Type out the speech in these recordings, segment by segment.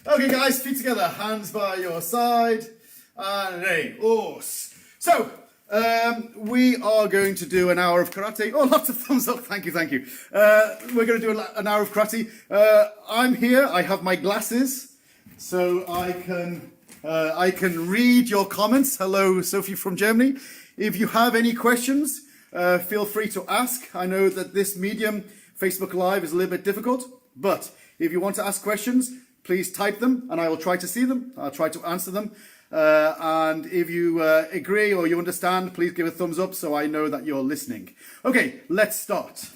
Okay, guys, feet together, hands by your side, and ready. So, we are going to do an hour of karate. Oh, lots of thumbs up. Thank you, thank you. We're going to do an hour of karate. I'm here. I have my glasses, so I can read your comments. Hello, Sophie from Germany. If you have any questions, feel free to ask. I know that this medium, Facebook Live, is a little bit difficult, but if you want to ask questions, please type them and I will try to see them. I'll try to answer them. And if you agree or you understand, please give a thumbs up so I know that you're listening. Okay, let's start.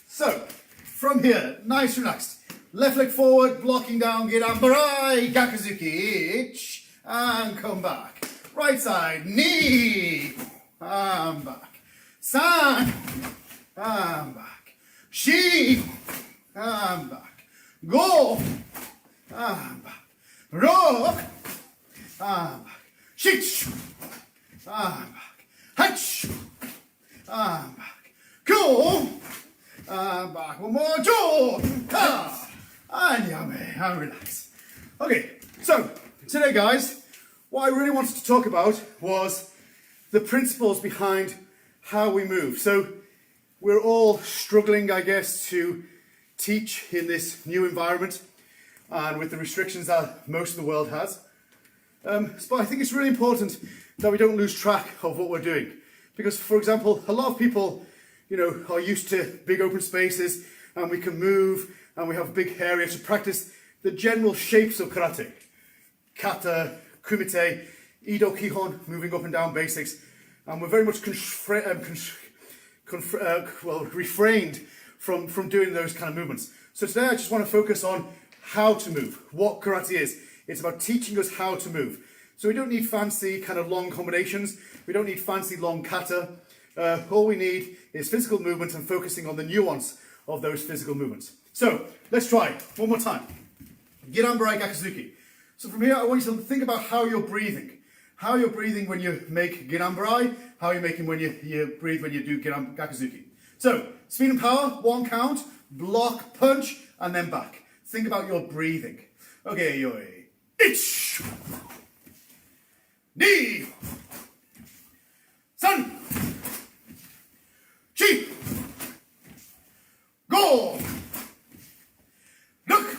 So, from here, nice relaxed. Left leg forward, blocking down, Girambarai, Gakuzuki, ich, and come back. Right side, knee, and back. San, and back. Shi, and back. Go, and back. Rock, and back. Shich, and back. Hatch, and back. Go, and back. One more, jaw, and yummy, and relax. Okay, so today, guys, what I really wanted to talk about was the principles behind how we move. So we're all struggling, I guess, to teach in this new environment and with the restrictions that most of the world has. But I think it's really important that we don't lose track of what we're doing. Because, for example, a lot of people, are used to big open spaces and we can move and we have a big area to practice the general shapes of karate. Kata, kumite, Ido Kihon, moving up and down basics. And we're very much refrained from doing those kind of movements. So today I just want to focus on how to move, what karate is. It's about teaching us how to move. So we don't need fancy kind of long combinations. We don't need fancy long kata. All we need is physical movement and focusing on the nuance of those physical movements. So let's try one more time. Girambarai Gakuzuki. So from here, I want you to think about how you're breathing. How you're breathing when you make Girambarai, how you're making when you breathe when you do Gakuzuki. So, speed and power, 1 count, block, punch, and then back. Think about your breathing. Okay, yoi. Ich. Ni. San. Chi. Go. Look.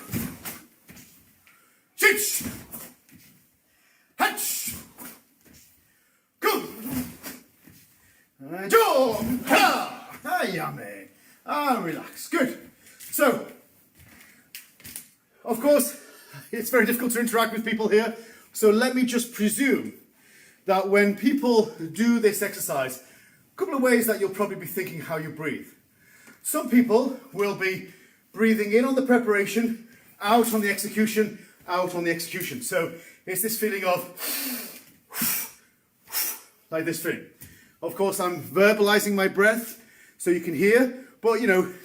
Chich. Hatch. Come. Jo. Ha. Yummy. Relax. Good. So, of course, it's very difficult to interact with people here. So let me just presume that when people do this exercise, a couple of ways that you'll probably be thinking how you breathe. Some people will be breathing in on the preparation, out on the execution, out on the execution. So it's this feeling of like this feeling. Of course, I'm verbalizing my breath so you can hear, but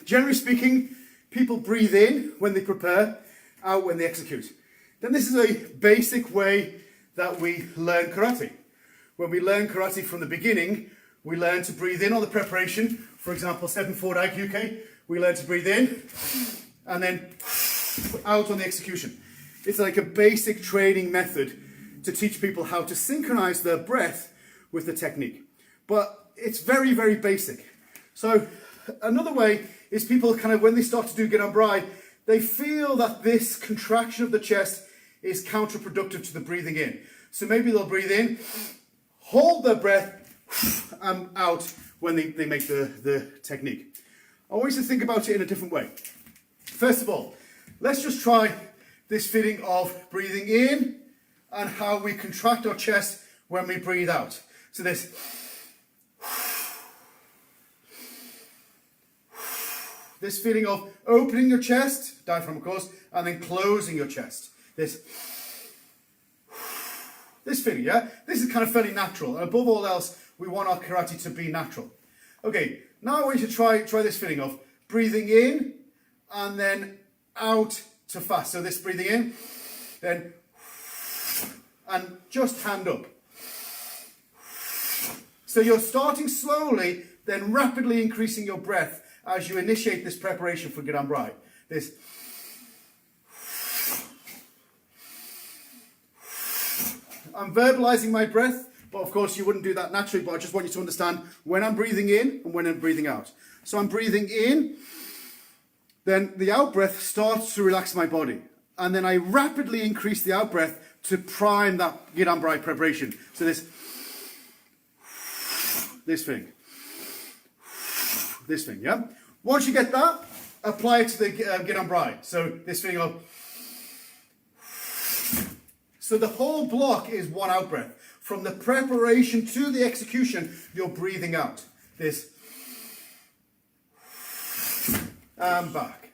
generally speaking, people breathe in when they prepare, out when they execute. Then this is a basic way that we learn karate. When we learn karate from the beginning, we learn to breathe in on the preparation. For example, 7 forward IQK, we learn to breathe in and then out on the execution. It's like a basic training method to teach people how to synchronize their breath with the technique. But it's very, very basic. So another way is people kind of, when they start to do Girambarai, they feel that this contraction of the chest is counterproductive to the breathing in. So maybe they'll breathe in, hold their breath, and out when they make the technique. I want you to think about it in a different way. First of all, let's just try this feeling of breathing in and how we contract our chest when we breathe out. So this feeling of opening your chest, diaphragm of course, and then closing your chest. This feeling, yeah? This is kind of fairly natural. And above all else, we want our karate to be natural. Okay, now I want you to try this feeling of breathing in and then out to fast. So this breathing in, then, and just hand up. So you're starting slowly, then rapidly increasing your breath as you initiate this preparation for Girambarai. This I'm verbalizing my breath, but of course you wouldn't do that naturally, but I just want you to understand when I'm breathing in and when I'm breathing out. So I'm breathing in, then the out breath starts to relax my body. And then I rapidly increase the out breath to prime that Gidambarai preparation. So this thing, yeah? Once you get that, apply it to the Gidambarai. So this thing of, so the whole block is one out breath. From the preparation to the execution, you're breathing out. This, and back.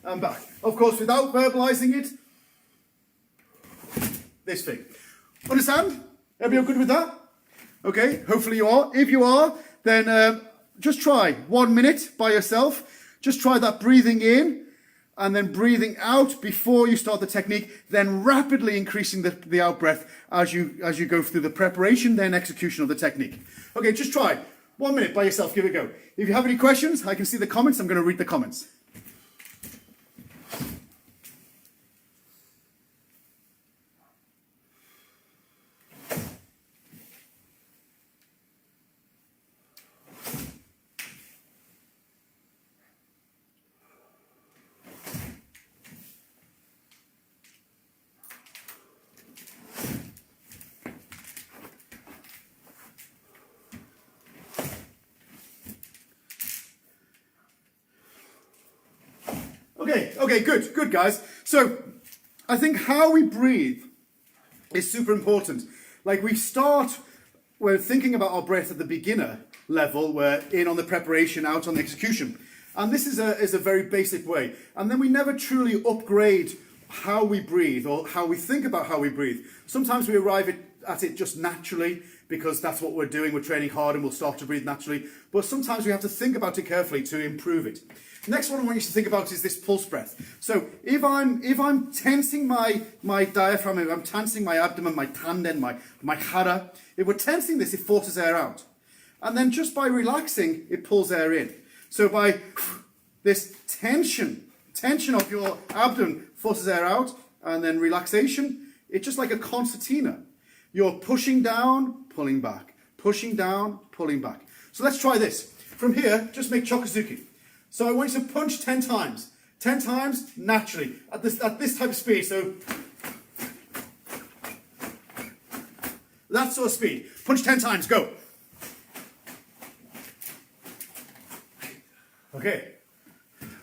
And back. Of course, without verbalizing it, this thing. Understand? Everybody good with that? Okay, hopefully you are. If you are, then just try 1 minute by yourself. Just try that breathing in and then breathing out before you start the technique, then rapidly increasing the out breath as you go through the preparation, then execution of the technique. Okay, just try 1 minute by yourself. Give it a go. If you have any questions, I can see the comments. I'm going to read the comments. Okay, good guys. So I think how we breathe is super important. Like we're thinking about our breath at the beginner level, we're in on the preparation, out on the execution. And this is a very basic way. And then we never truly upgrade how we breathe or how we think about how we breathe. Sometimes we arrive at it just naturally because that's what we're doing, we're training hard and we'll start to breathe naturally. But sometimes we have to think about it carefully to improve it. Next one I want you to think about is this pulse breath. So if I'm tensing my diaphragm, if I'm tensing my abdomen, my tanden, my hara, if we're tensing this, it forces air out. And then just by relaxing, it pulls air in. So by this tension of your abdomen forces air out, and then relaxation, it's just like a concertina. You're pushing down, pulling back, pushing down, pulling back. So let's try this. From here, just make chokazuki. So I want you to punch 10 times. 10 times naturally, at this type of speed. So that sort of speed. Punch 10 times, go. Okay.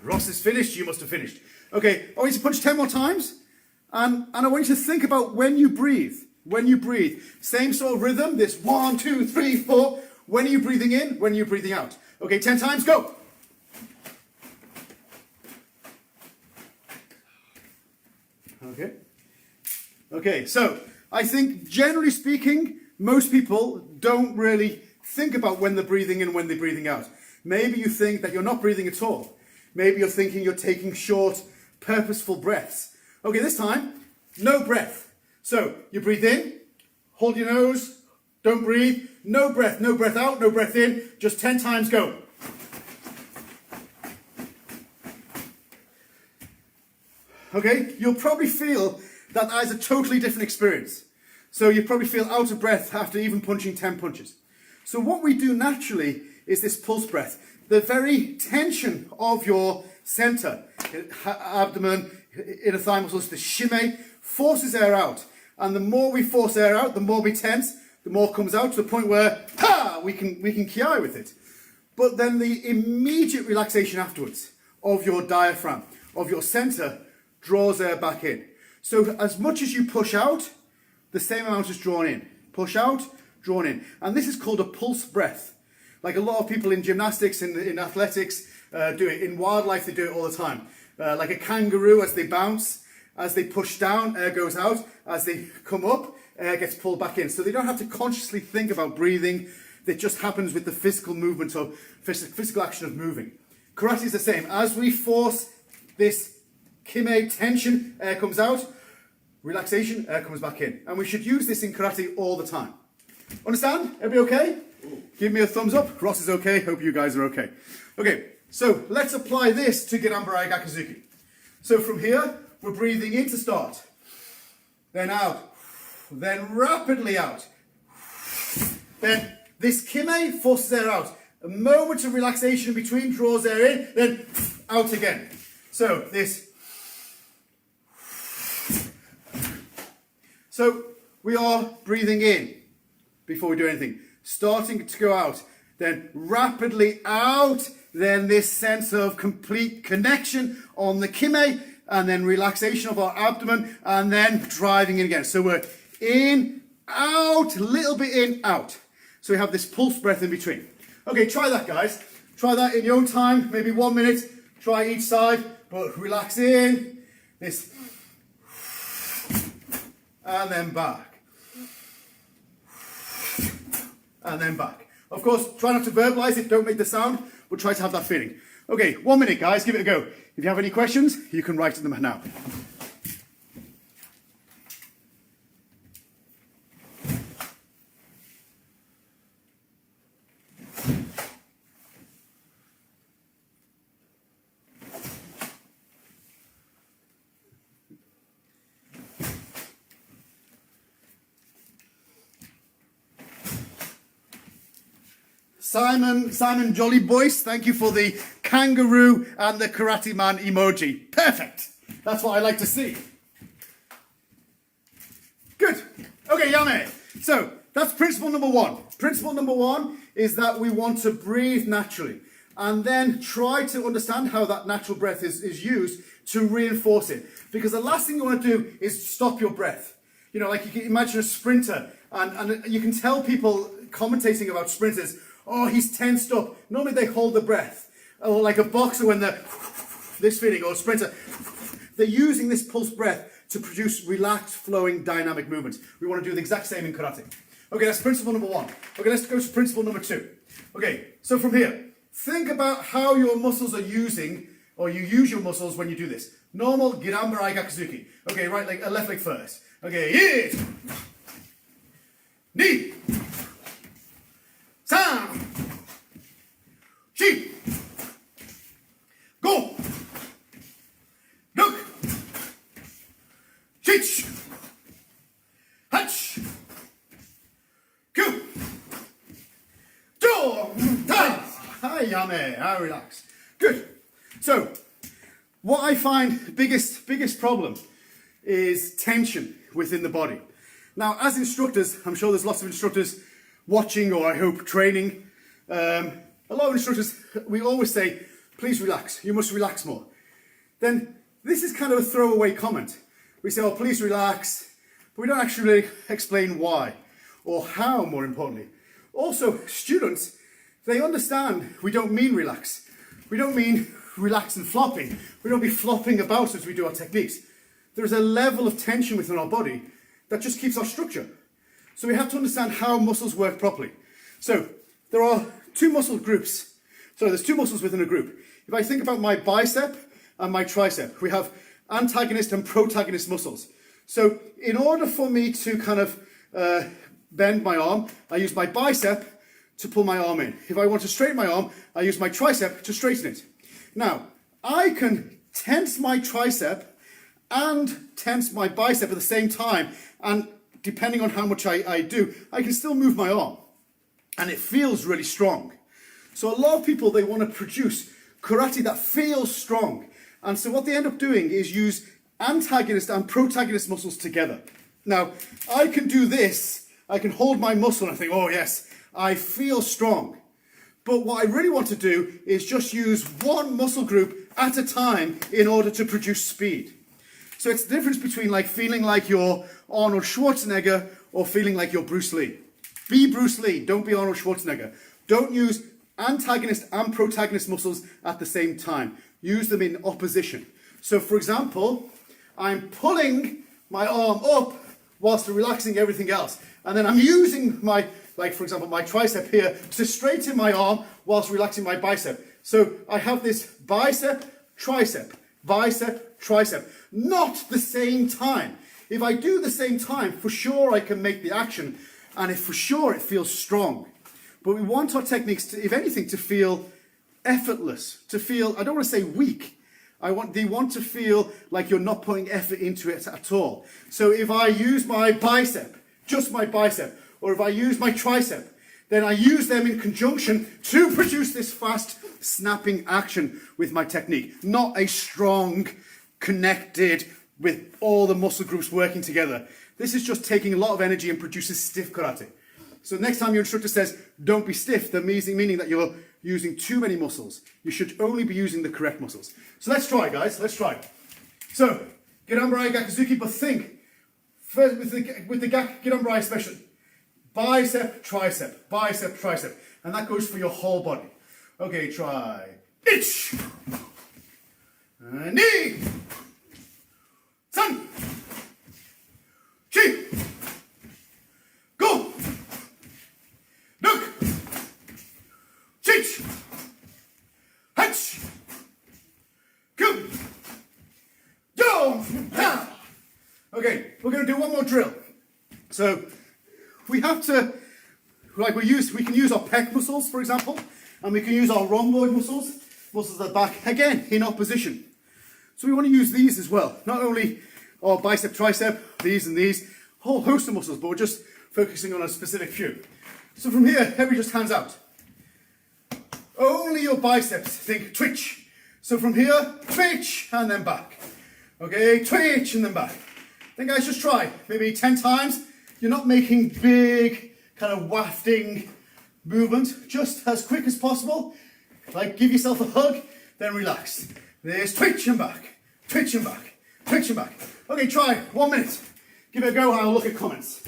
Ross is finished, you must have finished. Okay, I want you to punch 10 more times. And I want you to think about when you breathe. When you breathe. Same sort of rhythm, this 1, 2, 3, 4. When are you breathing in? When are you breathing out? Okay, 10 times, go. Okay, so I think generally speaking, most people don't really think about when they're breathing in and when they're breathing out. Maybe you think that you're not breathing at all. Maybe you're thinking you're taking short, purposeful breaths. Okay, this time, no breath. So you breathe in, hold your nose, don't breathe, no breath out, no breath in, just 10 times, go. Okay, you'll probably feel that is a totally different experience. So you probably feel out of breath after even punching 10 punches. So what we do naturally is this pulse breath. The very tension of your center, abdomen, inner thigh muscles, the shime, forces air out. And the more we force air out, the more we tense, the more comes out to the point where, we can ki with it. But then the immediate relaxation afterwards of your diaphragm, of your center, draws air back in. So as much as you push out, the same amount is drawn in. Push out, drawn in. And this is called a pulse breath. Like a lot of people in gymnastics, in athletics, do it. In wildlife, they do it all the time. Like a kangaroo, as they bounce, as they push down, air goes out. As they come up, air gets pulled back in. So they don't have to consciously think about breathing. It just happens with the physical movement or physical action of moving. Karate is the same. As we force this kime tension, air comes out. Relaxation, air comes back in. And we should use this in karate all the time. Understand? Everybody okay? Give me a thumbs up. Ross is okay. Hope you guys are okay. Okay, so let's apply this to Gidambarai Gakuzuki. So from here, we're breathing in to start. then out, then rapidly out. Then this kime forces air out. A moment of relaxation in between draws air in, then out again. So this. So we are breathing in before we do anything. Starting to go out, then rapidly out, then this sense of complete connection on the kime, and then relaxation of our abdomen, and then driving in again. So we're in, out, a little bit in, out. So we have this pulse breath in between. Okay, try that, guys. Try that in your own time, maybe 1 minute. Try each side, but relax in, this, and then back. And then back. Of course, try not to verbalize it, don't make the sound, but try to have that feeling. Okay, 1 minute, guys, give it a go. If you have any questions, you can write them now. Simon Jolly Boyce, thank you for the kangaroo and the karate man emoji. Perfect. That's what I like to see. Good. Okay, Yame. So that's principle number one. Principle number one is that we want to breathe naturally and then try to understand how that natural breath is used to reinforce it. Because the last thing you want to do is stop your breath. You know, like you can imagine a sprinter and you can tell people commentating about sprinters, oh, he's tensed up. Normally they hold the breath. Or like a boxer when they're this feeling, or a sprinter. They're using this pulse breath to produce relaxed, flowing, dynamic movements. We want to do the exact same in karate. Okay, that's principle number one. Okay, let's go to principle number two. Okay, so from here, think about how your muscles are using, or you use your muscles when you do this. Normal Girambarai Gakuzuki. Okay, right leg, left leg first. Okay, hit. Knee. San. Shi. Go. Look. Shich. Hutch. Q. Jaw. Time. Hi, Yame. I relax. Good. So, what I find biggest problem is tension within the body. Now, as instructors, I'm sure there's lots of instructors watching, or I hope training. A lot of instructors, we always say, please relax, you must relax more. Then this is kind of a throwaway comment. We say, oh, please relax, but we don't actually really explain why, or how, more importantly. Also, students, they understand we don't mean relax. We don't mean relax and flopping. We don't be flopping about as we do our techniques. There's a level of tension within our body that just keeps our structure. So we have to understand how muscles work properly. So there are two muscle groups. So there's two muscles within a group. If I think about my bicep and my tricep, we have antagonist and protagonist muscles. So in order for me to kind of bend my arm, I use my bicep to pull my arm in. If I want to straighten my arm, I use my tricep to straighten it. Now, I can tense my tricep and tense my bicep at the same time, and depending on how much I do, I can still move my arm, and it feels really strong. So a lot of people, they want to produce karate that feels strong, and so what they end up doing is use antagonist and protagonist muscles together. Now, I can do this, I can hold my muscle and think, oh yes, I feel strong. But what I really want to do is just use one muscle group at a time in order to produce speed. So it's the difference between like feeling like you're Arnold Schwarzenegger or feeling like you're Bruce Lee. Be Bruce Lee, don't be Arnold Schwarzenegger. Don't use antagonist and protagonist muscles at the same time. Use them in opposition. So for example, I'm pulling my arm up whilst relaxing everything else. And then I'm using my, like for example, my tricep here to straighten my arm whilst relaxing my bicep. So I have this bicep, tricep, tricep, not the same time. If I do the same time, for sure I can make the action, and if for sure it feels strong. But we want our techniques to, if anything, to feel effortless, to feel, I don't want to say weak, They want to feel like you're not putting effort into it at all. So if I use my bicep, just my bicep, or if I use my tricep, then I use them in conjunction to produce this fast snapping action with my technique, not a strong, connected, with all the muscle groups working together. This is just taking a lot of energy and produces stiff karate. So next time your instructor says, don't be stiff, that meaning that you're using too many muscles. You should only be using the correct muscles. So let's try, guys, let's try. So, Girambarai Gakuzuki, but think, first with the Girambarai especially, bicep, tricep, and that goes for your whole body. Okay, try. Ich, ni, san, chi, go, look, chich, hatch, come, go. Okay, we're going to do one more drill. So we have to, like we can use our pec muscles, for example, and we can use our rhomboid muscles at the back, again, in opposition. So we want to use these as well. Not only our bicep, tricep, these and these, whole host of muscles, but we're just focusing on a specific few. So from here, everybody just hands out. Only your biceps, think twitch. So from here, twitch, and then back. Okay, twitch, and then back. Then guys, just try, maybe 10 times. You're not making big, kind of wafting movement, just as quick as possible. Like give yourself a hug, then relax. There's twitch and back, twitch and back, twitch and back. Okay, try 1 minute. Give it a go and I'll look at comments.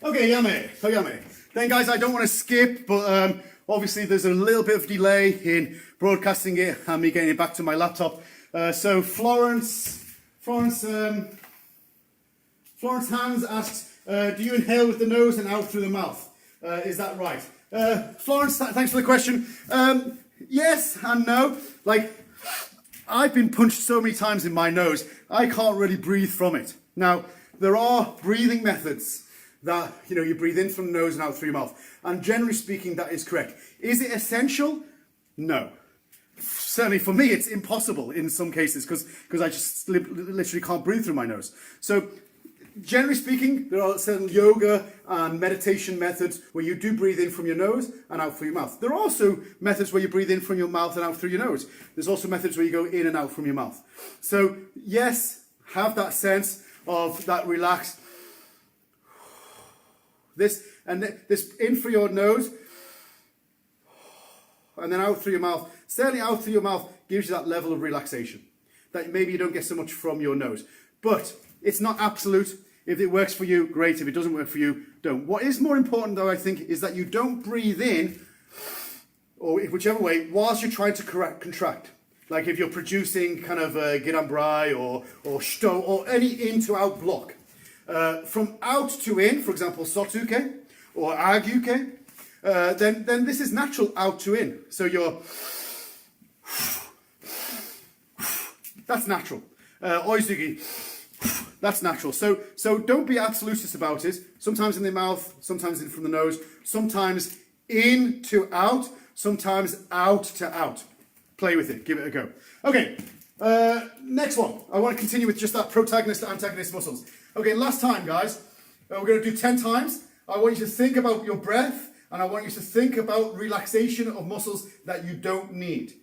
Okay, yame. Then guys, I don't want to skip, but obviously there's a little bit of delay in broadcasting it and me getting it back to my laptop. So Florence Hans asked, do you inhale with the nose and out through the mouth? Is that right? Florence, thanks for the question. Yes and no. Like, I've been punched so many times in my nose, I can't really breathe from it. Now, there are breathing methods that, you breathe in from the nose and out through your mouth. And generally speaking, that is correct. Is it essential? No. Certainly for me, it's impossible in some cases because I just literally can't breathe through my nose. So generally speaking, there are certain yoga and meditation methods where you do breathe in from your nose and out through your mouth. There are also methods where you breathe in from your mouth and out through your nose. There's also methods where you go in and out from your mouth. So yes, have that sense of that relaxed. This in through your nose and then out through your mouth. Certainly out through your mouth gives you that level of relaxation that maybe you don't get so much from your nose. But it's not absolute. If it works for you, great. If it doesn't work for you, don't. What is more important though, I think, is that you don't breathe in, or whichever way, whilst you're trying to contract. Like if you're producing kind of a Girambarai or Shito or any in to out block. From out to in, for example, Sotuke or Agyuke, then this is natural out to in. So you're, that's natural. Oizugi, that's natural. So don't be absolutist about it. Sometimes in the mouth, sometimes in from the nose, sometimes in to out, sometimes out to out. Play with it, give it a go. Okay, next one. I want to continue with just that protagonist to antagonist muscles. Okay, last time, guys, we're going to do 10 times. I want you to think about your breath, and I want you to think about relaxation of muscles that you don't need.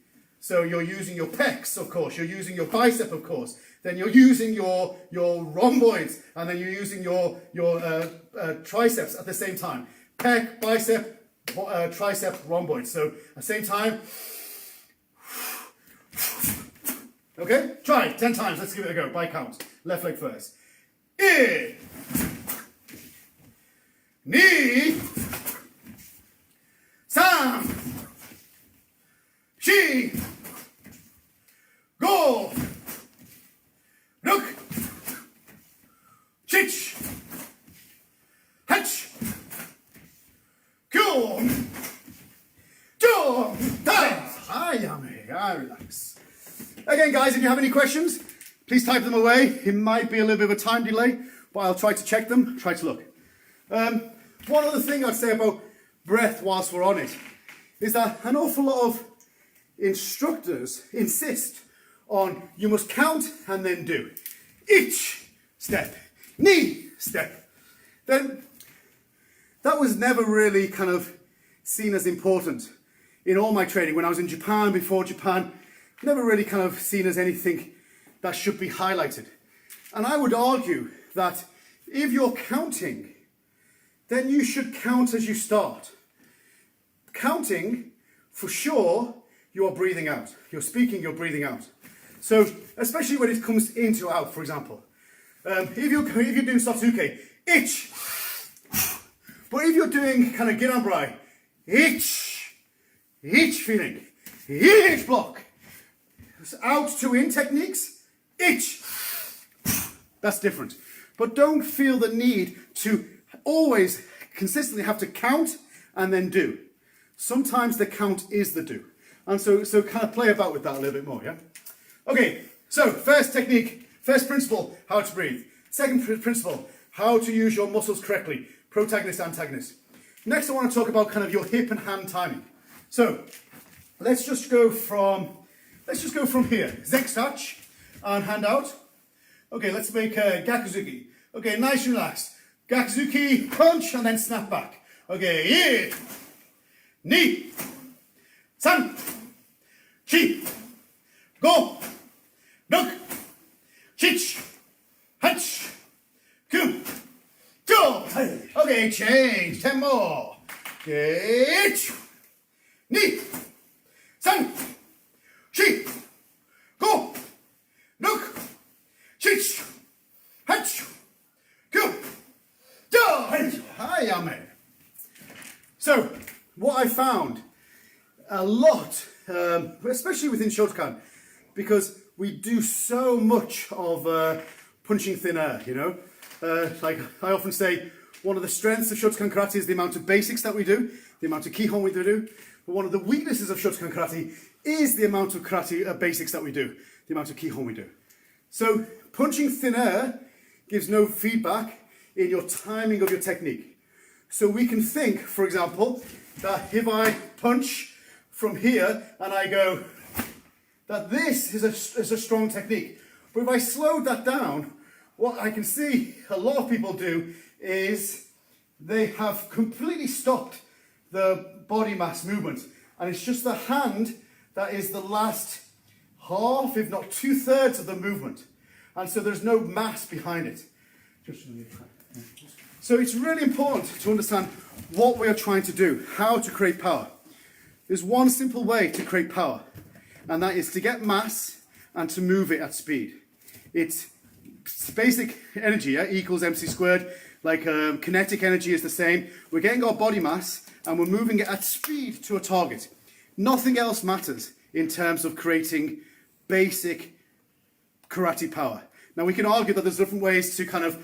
So you're using your pecs, of course. You're using your bicep, of course. Then you're using your rhomboids, and then you're using your triceps at the same time. Pec, bicep, tricep, rhomboids. So at the same time. Okay, try it 10 times. Let's give it a go by count. Left leg first. I, ni, san, shi, go, look, chich, hatch, kyo, and relax. Again, guys, if you have any questions, please type them away. It might be a little bit of a time delay, but I'll try to check them, try to look. One other thing I'd say about breath whilst we're on it is that an awful lot of instructors insist on you must count and then do. Each step, knee step. Then that was never really kind of seen as important in all my training. When I was in Japan, before Japan, never really kind of seen as anything that should be highlighted. And I would argue that if you're counting, then you should count as you start. Counting, for sure, you are breathing out. You're speaking, you're breathing out. So, especially when it comes into out, for example. If you're doing Satsuke, ich. But if you're doing kind of Ginanbrai, ich feeling, ich block. Out to in techniques, ich. That's different. But don't feel the need to always consistently have to count and then do. Sometimes the count is the do. And so kind of play about with that a little bit more, yeah? Okay, so first technique, first principle, how to breathe. Second principle, how to use your muscles correctly, protagonist, antagonist. Next I want to talk about kind of your hip and hand timing. So let's just go from here. Zextach and hand out. Okay, let's make a Gakuzuki. Okay, nice and relaxed. Gakuzuki, punch and then snap back. Okay, 1, 2, 3, 4, 5, 6, 7, 8, 9, 10. Okay, change. 10 more. Okay, 2, 3, 4, 5, 6, 7, 8, 9. So, what I found a lot, especially within Shotokan, because we do so much of punching thin air, you know. Like I often say, one of the strengths of Shotokan Karate is the amount of basics that we do, the amount of Kihon we do. But one of the weaknesses of Shotokan Karate is the amount of karate basics that we do, the amount of Kihon we do. So punching thin air gives no feedback in your timing of your technique. So we can think, for example, that if I punch from here and I go, that this is a strong technique. But if I slow that down, what I can see a lot of people do is they have completely stopped the body mass movement. And it's just the hand that is the last half, if not 2/3 of the movement. And so there's no mass behind it. So it's really important to understand what we are trying to do, how to create power. There's one simple way to create power, and that is to get mass and to move it at speed. It's basic energy, yeah? Equals mc squared, like kinetic energy is the same. We're getting our body mass and we're moving it at speed to a target. Nothing else matters in terms of creating basic karate power. Now we can argue that there's different ways to kind of,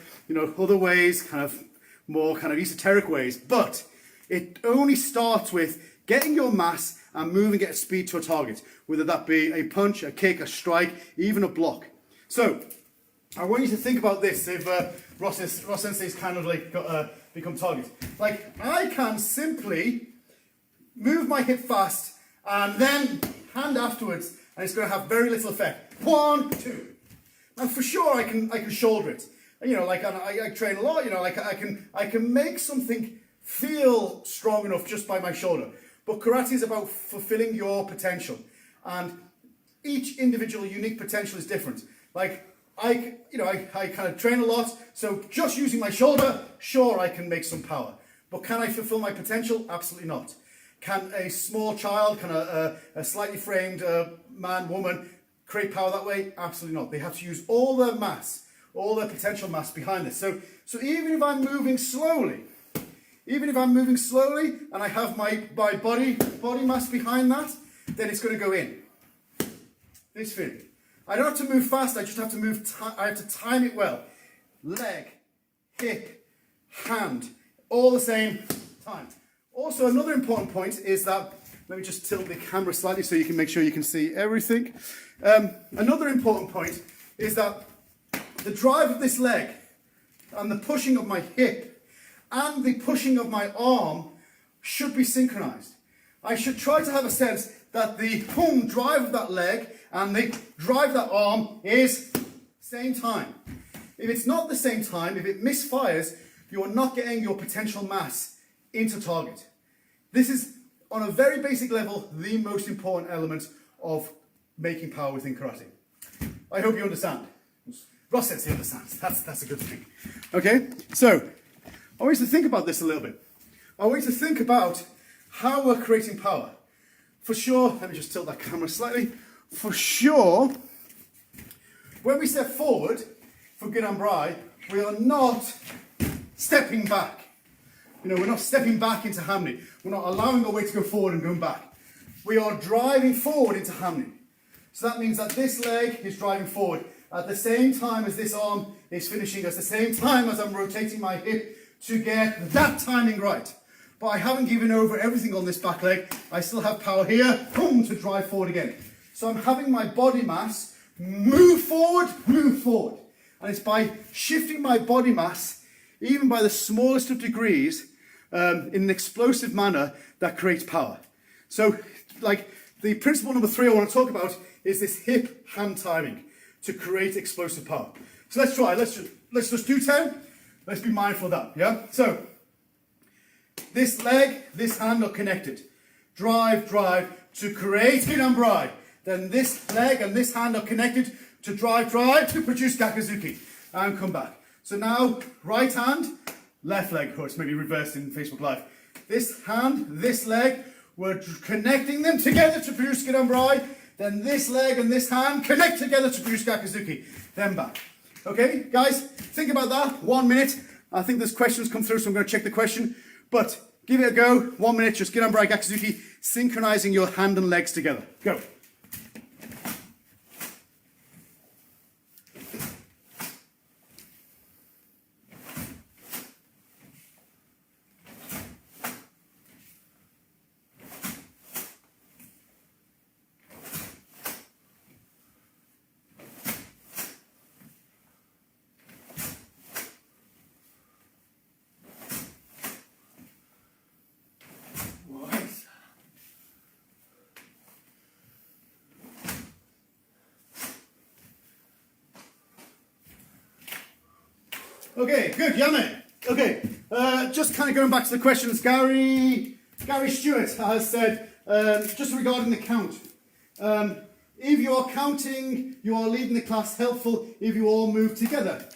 other ways, kind of more kind of esoteric ways, but it only starts with getting your mass and moving it at speed to a target, whether that be a punch, a kick, a strike, even a block. So I want you to think about this if Ross Sensei's kind of like become target. Like I can simply move my hip fast and then hand afterwards, and it's going to have very little effect. 1, 2. Now for sure I can shoulder it. I train a lot. I can make something feel strong enough just by my shoulder. But karate is about fulfilling your potential, and each individual unique potential is different. Like I kind of train a lot, so just using my shoulder, sure I can make some power. But can I fulfill my potential? Absolutely not. Can a small child, can a slightly framed man, woman create power that way? Absolutely not. They have to use all their mass, all their potential mass behind this. So even if I'm moving slowly, and I have my body mass behind that, then it's going to go in. This feeling. I don't have to move fast, I just have to I have to time it well. Leg, hip, hand, all the same time. Also, another important point is that Let me just tilt the camera slightly so you can make sure you can see everything. Another important point is that the drive of this leg and the pushing of my hip and the pushing of my arm should be synchronized. I should try to have a sense that the drive of that leg and the drive of that arm is same time. If it's not the same time, if it misfires, you are not getting your potential mass into target. This is, on a very basic level, the most important element of making power within karate. I hope you understand. Ross says he understands. That's a good thing. Okay, so I want you to think about this a little bit. I want you to think about how we're creating power. For sure, let me just tilt that camera slightly. For sure, when we step forward for Gidan-Brai, we are not stepping back. You know, we're not stepping back into Hamni. We're not allowing our weight to go forward and going back. We are driving forward into Hamni. So that means that this leg is driving forward at the same time as this arm is finishing, at the same time as I'm rotating my hip to get that timing right. But I haven't given over everything on this back leg. I still have power here, boom, to drive forward again. So I'm having my body mass move forward, move forward. And it's by shifting my body mass, even by the smallest of degrees, in an explosive manner that creates power. So, like, the principle number 3 I want to talk about is this hip-hand timing to create explosive power. So let's try. Let's just do 10. Let's be mindful of that, yeah? So, this leg, this hand are connected. Drive, drive to create Gidan-Brai. Then this leg and this hand are connected to drive, drive to produce Gakuzuki. And come back. So now, right hand, left leg. Or it's maybe reversed in Facebook Live. This hand, this leg, we're connecting them together to produce Gidan-Brai. Then this leg and this hand connect together to produce Gakuzuki. Then back. Okay, guys, think about that. 1 minute. I think there's questions come through, so I'm going to check the question. But give it a go. 1 minute, just Gidan-Brai Gakuzuki, synchronizing your hand and legs together. Go. Okay, good, Yame. Okay, just kind of going back to the questions, Gary Stewart has said, just regarding the count. If you are counting, you are leading the class, helpful if you all move together.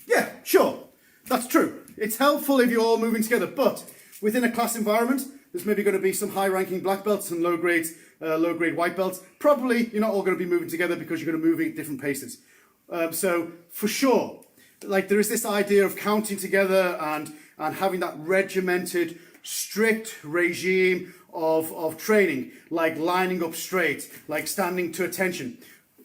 Yeah, sure, that's true. It's helpful if you're all moving together, but within a class environment, there's maybe going to be some high-ranking black belts and low-grade white belts. Probably you're not all going to be moving together because you're going to move at different paces. So, for sure, like there is this idea of counting together and having that regimented, strict regime of training, like lining up straight, like standing to attention.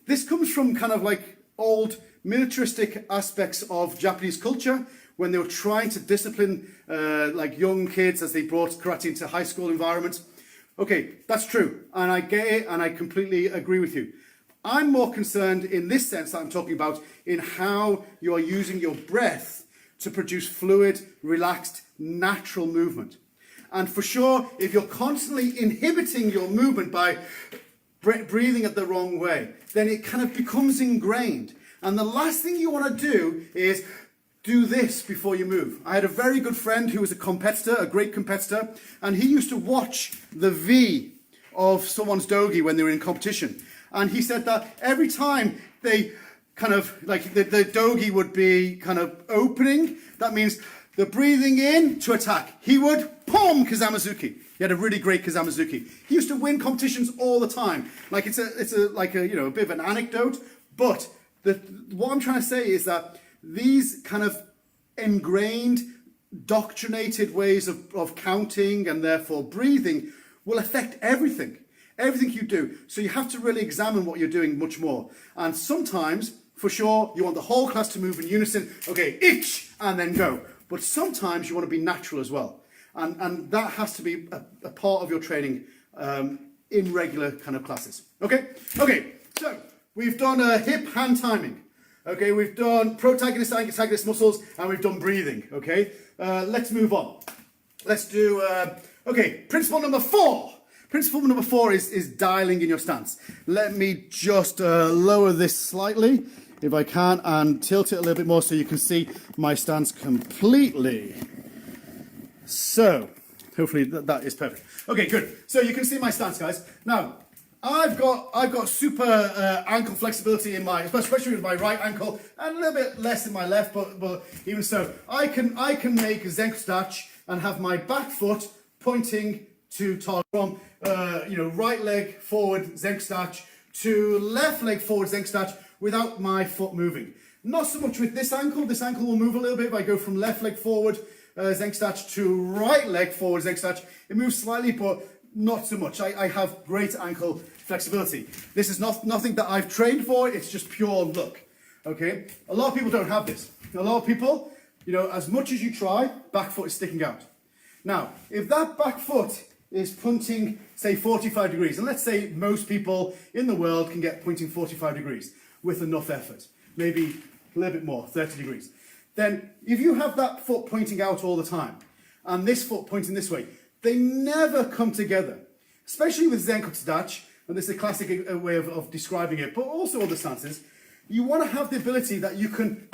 This comes from kind of like old militaristic aspects of Japanese culture when they were trying to discipline like young kids as they brought karate into high school environments. Okay, that's true, and I get it, and I completely agree with you. I'm more concerned in this sense that I'm talking about in how you are using your breath to produce fluid, relaxed, natural movement. And for sure, if you're constantly inhibiting your movement by breathing it the wrong way, then it kind of becomes ingrained. And the last thing you want to do is do this before you move. I had a very good friend who was a competitor, a great competitor, and he used to watch the V of someone's dogi when they were in competition. And he said that every time they kind of, like the dogi would be kind of opening, that means the breathing in to attack. He would, pom, Kazamazuki. He had a really great Kazamazuki. He used to win competitions all the time. Like it's a you know, a bit of an anecdote, but what I'm trying to say is that these kind of ingrained, doctrinated ways of counting and therefore breathing will affect everything. Everything you do. So you have to really examine what you're doing much more. And sometimes, for sure, you want the whole class to move in unison. Okay, ich, and then go. But sometimes you want to be natural as well. And that has to be a part of your training in regular kind of classes. Okay? Okay, so we've done hip hand timing. Okay, we've done protagonist, antagonist muscles, and we've done breathing. Okay, let's move on. Let's do, okay, principle number 4. Principle number 4 is dialing in your stance. Let me just lower this slightly, if I can, and tilt it a little bit more so you can see my stance completely. So, hopefully that is perfect. Okay, good. So you can see my stance, guys. Now, I've got super ankle flexibility in my, especially with my right ankle, and a little bit less in my left, but even so, I can make a Zenkstach and have my back foot pointing to target from right leg forward Zenkstach to left leg forward Zenkstach without my foot moving. Not so much with this ankle. This ankle will move a little bit if I go from left leg forward Zenkstach to right leg forward Zenkstach. It moves slightly, but not so much. I have great ankle flexibility. This is nothing that I've trained for. It's just pure luck. Okay. A lot of people don't have this. A lot of people, as much as you try, back foot is sticking out. Now, if that back foot is pointing, say, 45 degrees, and let's say most people in the world can get pointing 45 degrees with enough effort, maybe a little bit more, 30 degrees. Then, if you have that foot pointing out all the time, and this foot pointing this way, they never come together. Especially with Zenkstach, and this is a classic way of describing it, but also other stances, you want to have the ability that you can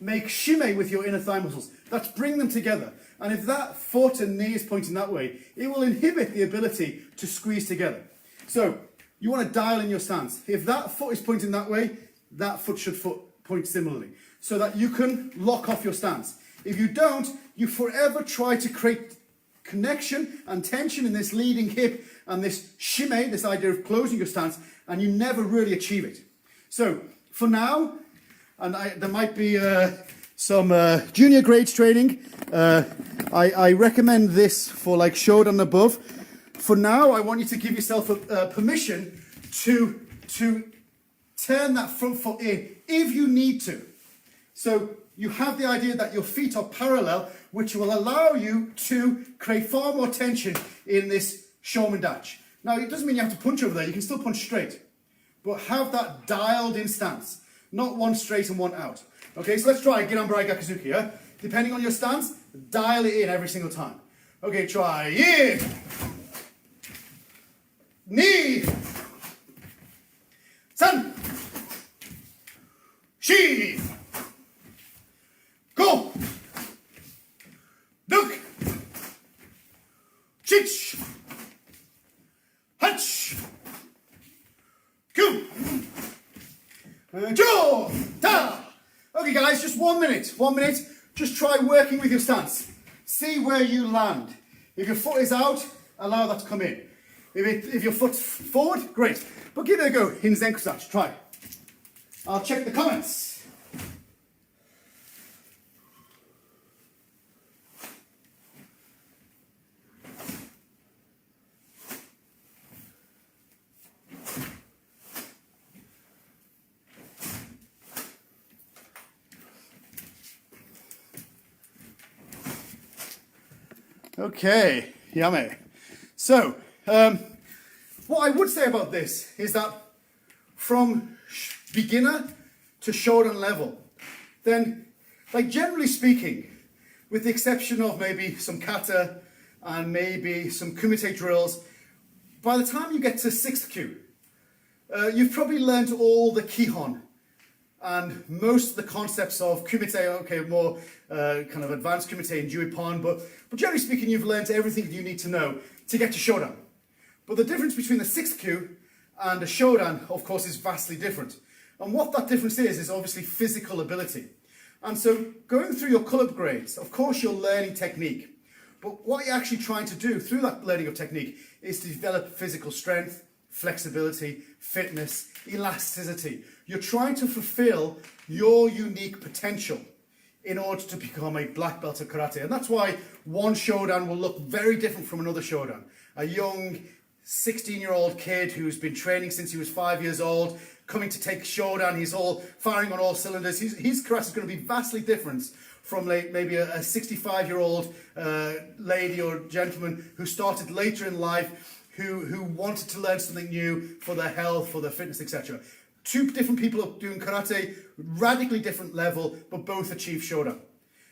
make shimei with your inner thigh muscles. That's bring them together. And if that foot and knee is pointing that way, it will inhibit the ability to squeeze together. So you want to dial in your stance. If that foot is pointing that way, that foot should point similarly, so that you can lock off your stance. If you don't, you forever try to create connection and tension in this leading hip and this shimei, this idea of closing your stance, and you never really achieve it. So for now, and there might be some junior grades training. I recommend this for like Shodan and above. For now, I want you to give yourself permission to turn that front foot in if you need to. So you have the idea that your feet are parallel, which will allow you to create far more tension in this Shodan. Now, it doesn't mean you have to punch over there. You can still punch straight. But have that dialed in stance. Not one straight and one out. Okay, so let's try Ginanbarai Gakuzuki, yeah? Depending on your stance, dial it in every single time. Okay, try in. Ni. San. Shi. Go. Duk. Chich. Hach. Ku. Jo. Ta. Okay guys, just 1 minute. 1 minute. Just try working with your stance. See where you land. If your foot is out, allow that to come in. If your foot's forward, great. But give it a go in Zenkstach. Try. I'll check the comments. Okay, yummy. So, what I would say about this is that from beginner to Shodan level, then, like generally speaking, with the exception of maybe some kata and maybe some kumite drills, by the time you get to 6th kyu, you've probably learned all the kihon and most of the concepts of kumite, okay, more kind of advanced kumite and juipon, but generally speaking, you've learned everything you need to know to get to Shodan. But the difference between the 6th kyu and a Shodan, of course, is vastly different. And what that difference is obviously physical ability. And so going through your colour grades, of course, you're learning technique. But what you're actually trying to do through that learning of technique is to develop physical strength, flexibility, fitness, elasticity. You're trying to fulfill your unique potential in order to become a black belt of karate. And that's why one Shodan will look very different from another Shodan. A young 16-year-old kid who's been training since he was 5 years old, coming to take Shodan, he's all firing on all cylinders. His karate is going to be vastly different from maybe a 65-year-old lady or gentleman who started later in life, who wanted to learn something new for their health, for their fitness, etc. Two different people are doing karate, radically different level, but both achieve Shodan.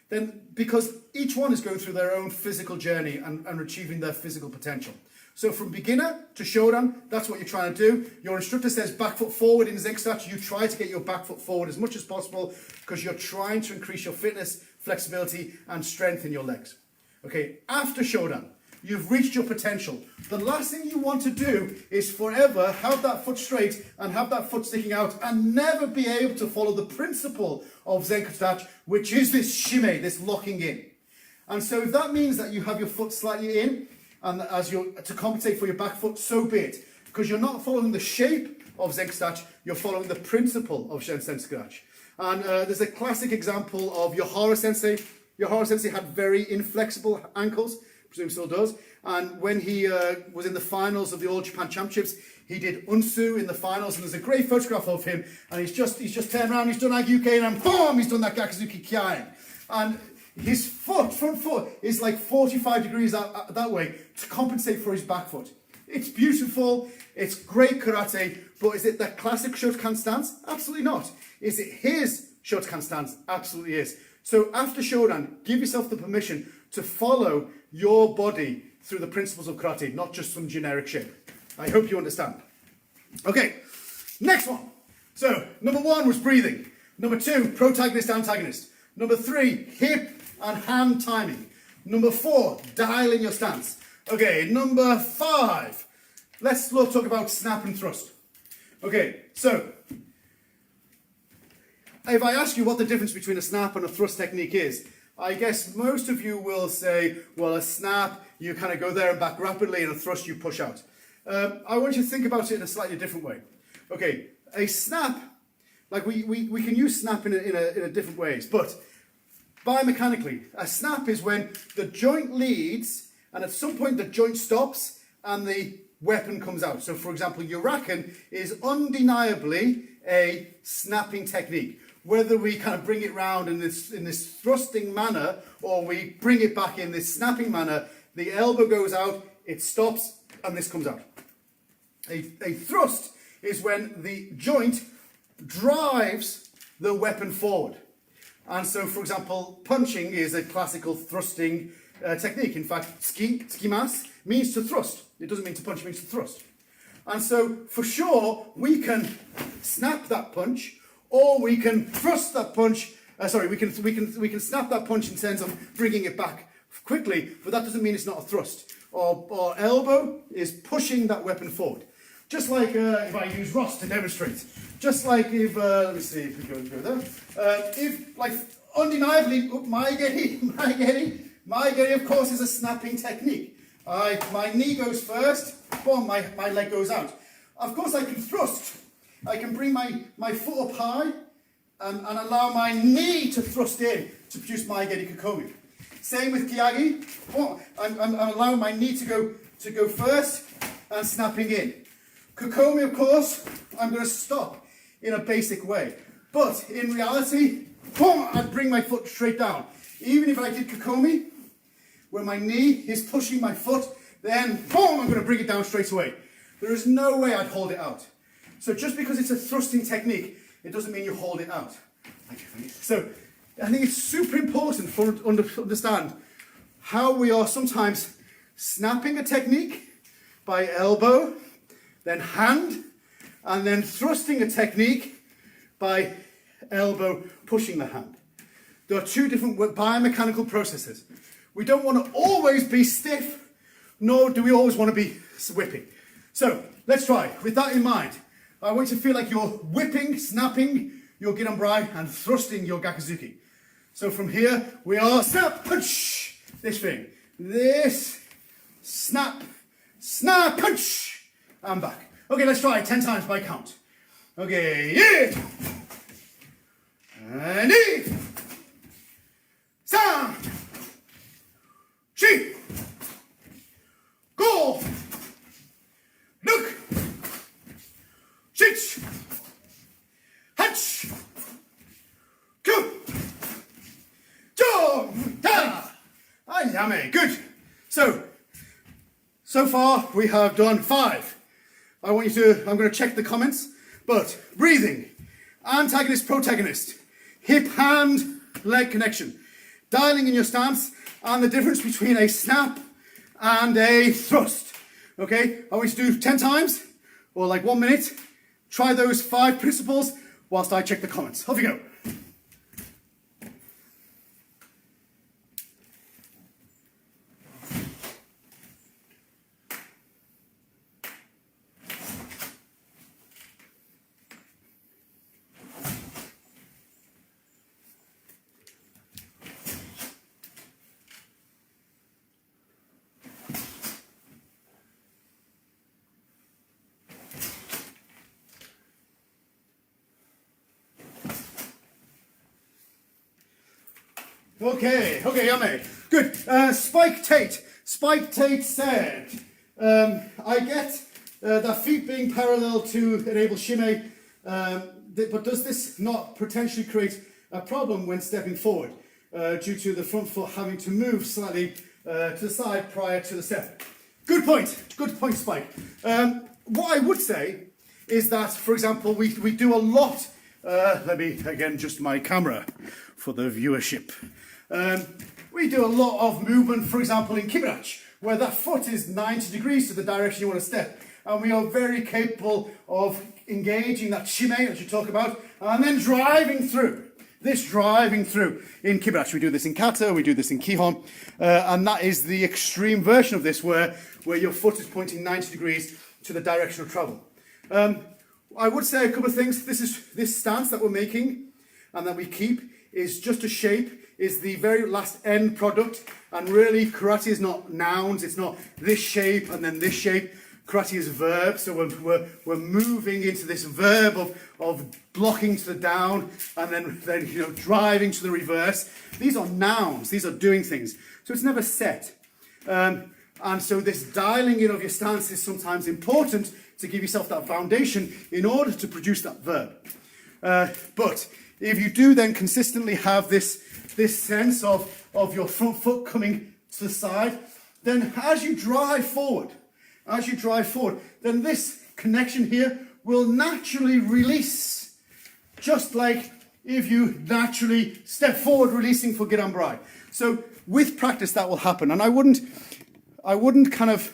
Then, because each one is going through their own physical journey and achieving their physical potential. So from beginner to Shodan, that's what you're trying to do. Your instructor says back foot forward in Zenkstach. You try to get your back foot forward as much as possible because you're trying to increase your fitness, flexibility, and strength in your legs. Okay, after Shodan, you've reached your potential. The last thing you want to do is forever have that foot straight and have that foot sticking out and never be able to follow the principle of Zenkstach, which is this shime, this locking in. And so if that means that you have your foot slightly in, and as you're to compensate for your back foot, so be it. Because you're not following the shape of Zenkstach, you're following the principle of Zenkstach. And there's a classic example of Yohara Sensei. Yohara Sensei had very inflexible ankles, I presume still does. And when he was in the finals of the All Japan Championships, he did Unsu in the finals, and there's a great photograph of him. And he's just turned around, he's done Agyuke, and boom, he's done that Gakuzuki Kyain. And his foot, front foot, is like 45 degrees that way to compensate for his back foot. It's beautiful, it's great karate, but is it the classic Shotokan stance? Absolutely not. Is it his Shotokan stance? Absolutely is. So after Shodan, give yourself the permission to follow your body through the principles of karate, not just some generic shape. I hope you understand. Okay, next one. So, number 1 was breathing. Number 2, protagonist, antagonist. Number 3, hip and hand timing. Number 4, dial in your stance. Okay, number 5, let's talk about snap and thrust. Okay, so, if I ask you what the difference between a snap and a thrust technique is, I guess most of you will say, well, a snap, you kind of go there and back rapidly, and a thrust, you push out. I want you to think about it in a slightly different way. Okay, a snap, like we can use snap in a different ways, but biomechanically, a snap is when the joint leads, and at some point the joint stops, and the weapon comes out. So, for example, Yurakan is undeniably a snapping technique. Whether we kind of bring it round in this thrusting manner, or we bring it back in this snapping manner, the elbow goes out, it stops, and this comes out. A thrust is when the joint drives the weapon forward. And so, for example, punching is a classical thrusting technique. In fact, tsukimasu means to thrust. It doesn't mean to punch, it means to thrust. And so, for sure, we can snap that punch, or we can thrust that punch. We can snap that punch in terms of bringing it back quickly, but that doesn't mean it's not a thrust. Or elbow is pushing that weapon forward. Just like if I use Ross to demonstrate. Just like if, let me see if we go there. If, like, undeniably, Maigeri, of course, is a snapping technique. My knee goes first, boom, my leg goes out. Of course, I can thrust. I can bring my foot up high and allow my knee to thrust in to produce Maigeri Kokomi. Same with Kiyagi. I'm allowing my knee to go first and snapping in. Kokomi, of course, I'm going to stop in a basic way. But in reality, boom, I'd bring my foot straight down. Even if I did Kokomi, where my knee is pushing my foot, then boom, I'm going to bring it down straight away. There is no way I'd hold it out. So just because it's a thrusting technique, it doesn't mean you hold it out. So I think it's super important for to understand how we are sometimes snapping a technique by elbow, then hand, and then thrusting a technique by elbow pushing the hand. There are two different biomechanical processes. We don't want to always be stiff, nor do we always want to be whipping. So let's try. With that in mind, I want you to feel like you're whipping, snapping your Ginanbrai and thrusting your Gakuzuki. So from here, we are snap, punch, this thing. This, snap, snap, punch, and back. Okay, let's try 10 times by count. Okay, yeah. And eight. San. Shi. Go. Look. Shich. Hatch. Go. Jo. Da. Ayame. Good. So, So far we have done 5. I'm going to check the comments, but breathing, antagonist, protagonist, hip, hand, leg connection, dialing in your stance, and the difference between a snap and a thrust. Okay, I want you to do 10 times, or like 1 minute. Try those 5 principles whilst I check the comments. Off you go. Okay, Yame. Good. Spike Tate said, I get that feet being parallel to enable shimmy, but does this not potentially create a problem when stepping forward due to the front foot having to move slightly to the side prior to the step? Good point, Spike. What I would say is that, for example, we do a lot, let me again adjust my camera for the viewership. We do a lot of movement, for example, in kibirach, where that foot is 90 degrees to the direction you want to step. And we are very capable of engaging that shime that you talk about, and then driving through. Driving through in kibirach. We do this in kata, we do this in kihon, and that is the extreme version of this, where your foot is pointing 90 degrees to the direction of travel. I would say a couple of things. This stance that we're making and that we keep is just a shape, is the very last end product, and really karate is not nouns, it's not this shape and then this shape. Karate is verb, so we're moving into this verb of blocking to the down and then driving to the reverse. These are nouns, these are doing things, so it's never set. And so this dialing in of your stance is sometimes important to give yourself that foundation in order to produce that verb. But if you do then consistently have this sense of your front foot coming to the side, then as you drive forward, then this connection here will naturally release, just like if you naturally step forward, releasing for Girambarai. So with practice that will happen, and I wouldn't kind of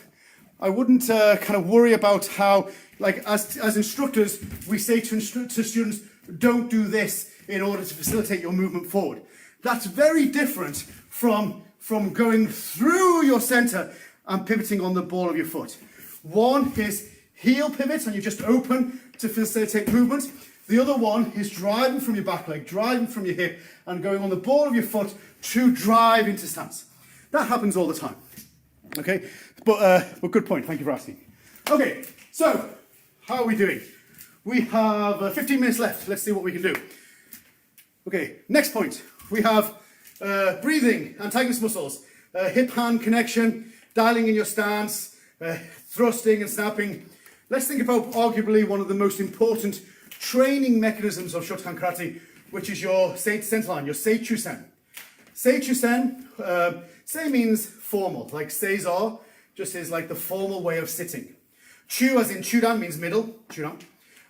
worry about how, like as instructors, we say to students, don't do this in order to facilitate your movement forward. That's very different from going through your center and pivoting on the ball of your foot. One is heel pivot, and you just open to facilitate movement. The other one is driving from your back leg, driving from your hip, and going on the ball of your foot to drive into stance. That happens all the time. Okay, but good point. Thank you for asking. Okay, so how are we doing? We have 15 minutes left. Let's see what we can do. Okay, next point. We have breathing, antagonist muscles, hip-hand connection, dialing in your stance, thrusting and snapping. Let's think about arguably one of the most important training mechanisms of Shotokan Karate, which is your center line, your Seichusen. Seichusen, sei means formal, like seizar, just is like the formal way of sitting. Chu as in chudan means middle, chudan,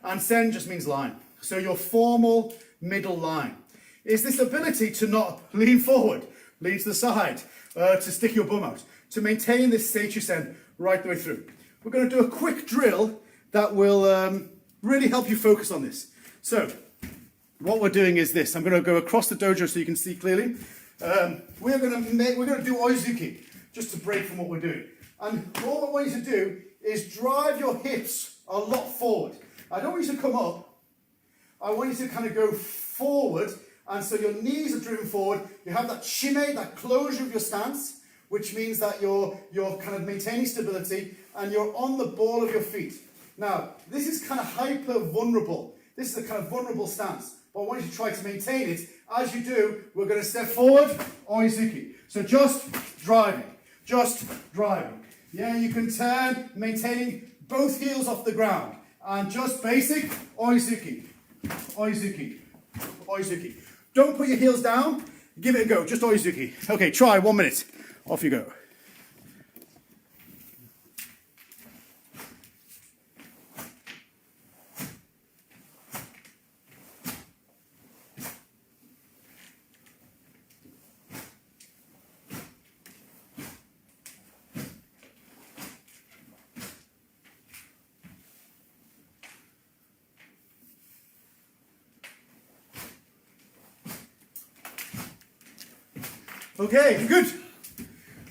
and sen just means line. So your formal middle line is this ability to not lean forward, lean to the side, to stick your bum out, to maintain this Seichusen right the way through. We're going to do a quick drill that will really help you focus on this. So what we're doing is this. I'm going to go across the dojo so you can see clearly. We're going to do oizuki, just to break from what we're doing. And all I want you to do is drive your hips a lot forward. I don't want you to come up. I want you to kind of go forward, and so your knees are driven forward. You have that shime, that closure of your stance, which means that you're kind of maintaining stability, and you're on the ball of your feet. Now, this is kind of hyper vulnerable. This is a kind of vulnerable stance, but I want you to try to maintain it. As you do, we're going to step forward, oizuki. So just driving. Yeah, you can turn, maintaining both heels off the ground. And just basic oizuki. Don't put your heels down. Give it a go, just oizuki. Okay, try 1 minute. Off you go. Okay, good.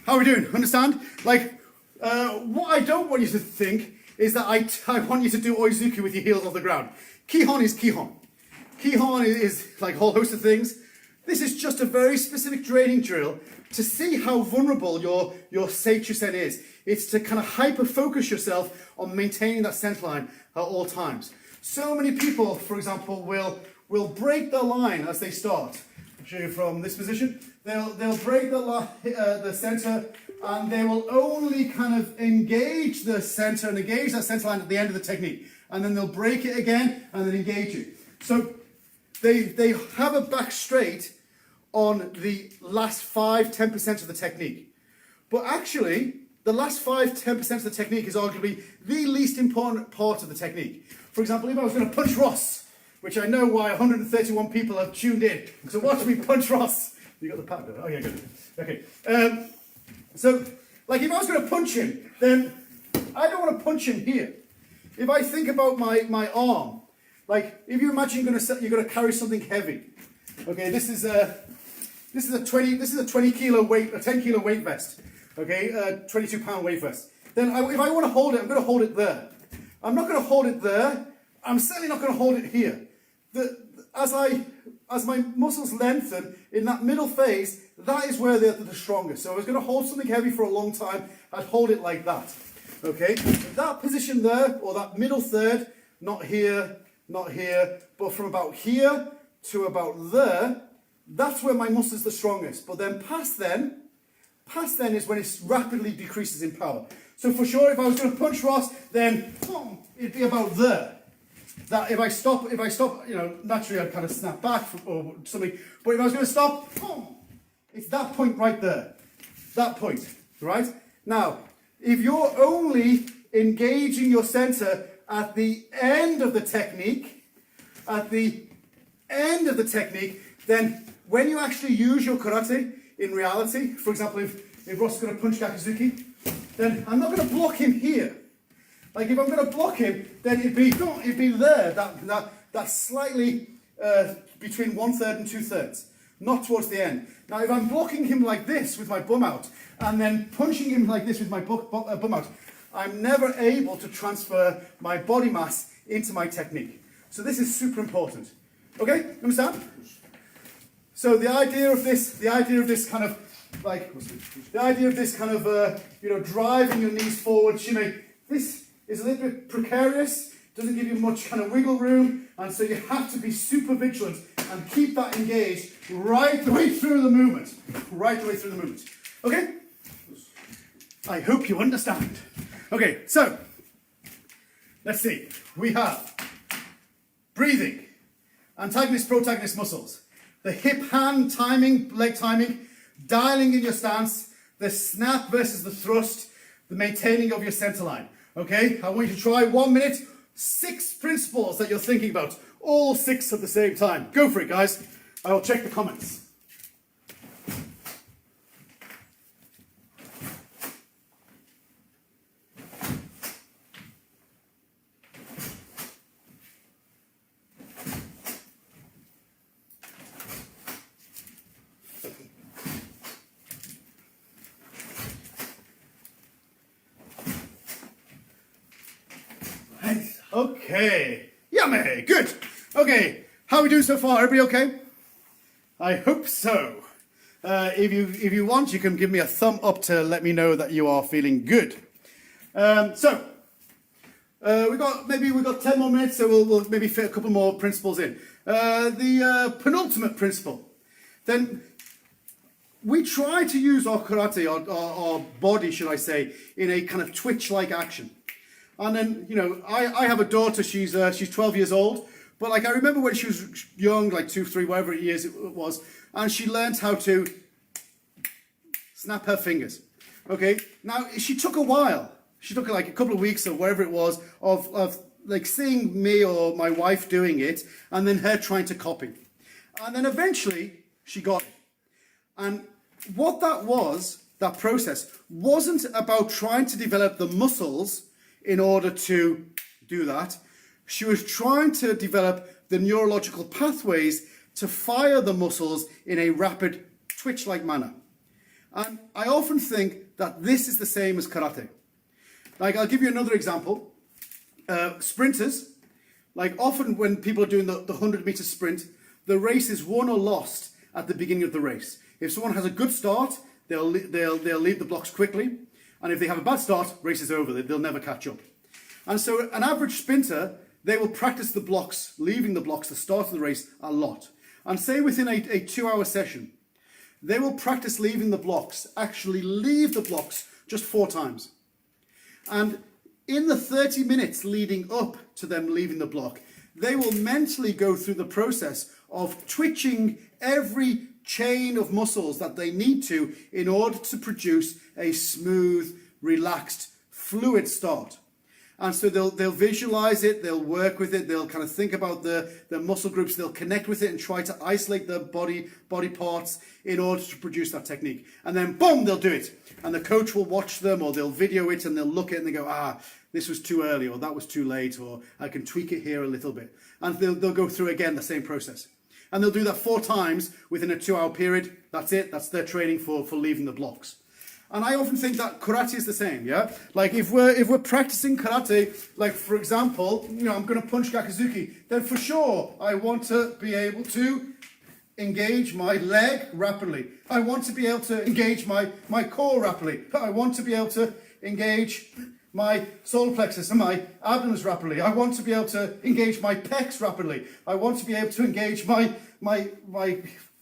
How are we doing? Understand? Like, what I don't want you to think is that I want you to do oizuki with your heels off the ground. Kihon is kihon. Kihon is like a whole host of things. This is just a very specific training drill to see how vulnerable your seichusen is. It's to kind of hyper-focus yourself on maintaining that center line at all times. So many people, for example, will break the line as they start. I'll show you from this position. They'll break the center, and they will only kind of engage the center and engage that center line at the end of the technique. And then they'll break it again and then engage it. So they have a back straight on the last 5-10% of the technique. But actually, the last 5-10% of the technique is arguably the least important part of the technique. For example, if I was going to punch Ross, which I know why 131 people have tuned in, so watch me punch Ross. You got the pad? Oh yeah, good. Okay. So, like if I was going to punch him, then I don't want to punch him here. If I think about my arm, like if you imagine you're going to carry something heavy. Okay, this is a 20 kilo weight, a 10 kilo weight vest. Okay, 22 pound weight vest. Then if I want to hold it, I'm going to hold it there. I'm not going to hold it there. I'm certainly not going to hold it here. As my muscles lengthen in that middle phase, that is where they're the strongest. So I was going to hold something heavy for a long time. I'd hold it like that. Okay, that position there, or that middle third, not here, but from about here to about there, that's where my muscle is the strongest. But then past then is when it rapidly decreases in power. So for sure, if I was going to punch Ross, then it'd be about there. That if I stop, you know, naturally I'd kind of snap back or something. But if I was going to stop, it's that point right there. That point, right? Now, if you're only engaging your center at the end of the technique, then when you actually use your karate, in reality, for example, if Ross is going to punch Gakuzuki, then I'm not going to block him here. Like if I'm going to block him, then it'd be there, that slightly between 1/3 and 2/3, not towards the end. Now if I'm blocking him like this with my bum out, and then punching him like this with my bum out, I'm never able to transfer my body mass into my technique. So this is super important. Okay, understand? So the idea of this kind of driving your knees forward, shimmy, this is a little bit precarious, doesn't give you much kind of wiggle room, and so you have to be super vigilant and keep that engaged right the way through the movement. Okay? I hope you understand. Okay, so, let's see. We have breathing, antagonist, protagonist muscles, the hip-hand timing, leg timing, dialing in your stance, the snap versus the thrust, the maintaining of your center line. Okay, I want you to try 1 minute, 6 principles that you're thinking about, all 6 at the same time. Go for it, guys. I will check the comments. Okay, yummy, good. Okay, how are we doing so far? Everybody okay? I hope so. If you want, you can give me a thumb up to let me know that you are feeling good. We've got 10 more minutes, so we'll maybe fit a couple more principles in. The penultimate principle. Then we try to use our karate, our body, should I say, in a kind of twitch-like action. And then, you know, I have a daughter, she's 12 years old, but like I remember when she was young, like 2, 3, whatever years it was, and she learned how to snap her fingers. Okay, now she took a while. She took like a couple of weeks or whatever it was of like seeing me or my wife doing it, and then her trying to copy. And then eventually she got it. And what that was, that process, wasn't about trying to develop the muscles in order to do that. She was trying to develop the neurological pathways to fire the muscles in a rapid twitch-like manner. And I often think that this is the same as karate. Like, I'll give you another example. Sprinters, like often when people are doing the 100-meter sprint, the race is won or lost at the beginning of the race. If someone has a good start, they'll leave the blocks quickly. And if they have a bad start, race is over. They'll never catch up. And so an average sprinter, they will practice the blocks, leaving the blocks, the start of the race, a lot. And say within a 2-hour session, they will practice leaving the blocks, actually leave the blocks just 4 times. And in the 30 minutes leading up to them leaving the block, they will mentally go through the process of twitching every chain of muscles that they need to in order to produce a smooth, relaxed, fluid start. And so they'll visualize it, they'll work with it, they'll kind of think about the muscle groups, they'll connect with it and try to isolate the body parts in order to produce that technique. And then boom, they'll do it. And the coach will watch them, or they'll video it and they'll look at it and they go, this was too early, or that was too late, or I can tweak it here a little bit. And they'll go through again the same process. And they'll do that 4 times within a 2-hour period. That's it, that's their training for leaving the blocks. And I often think that karate is the same, yeah? Like if we're practicing karate, like for example, I'm going to punch Gakuzuki, then for sure I want to be able to engage my leg rapidly. I want to be able to engage my core rapidly. I want to be able to engage my solar plexus and my abdomen rapidly. I want to be able to engage my pecs rapidly. I want to be able to engage my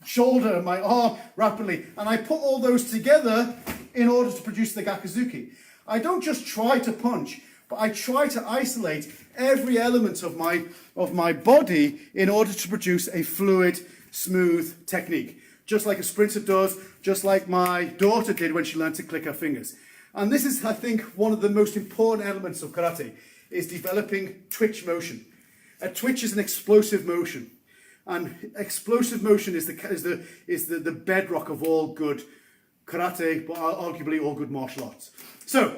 shoulder, my arm rapidly. And I put all those together in order to produce the Gakuzuki. I don't just try to punch, but I try to isolate every element of my body in order to produce a fluid, smooth technique. Just like a sprinter does, just like my daughter did when she learned to click her fingers. And this is, I think, one of the most important elements of karate, is developing twitch motion. A twitch is an explosive motion. And explosive motion is the bedrock of all good karate, but arguably all good martial arts. So,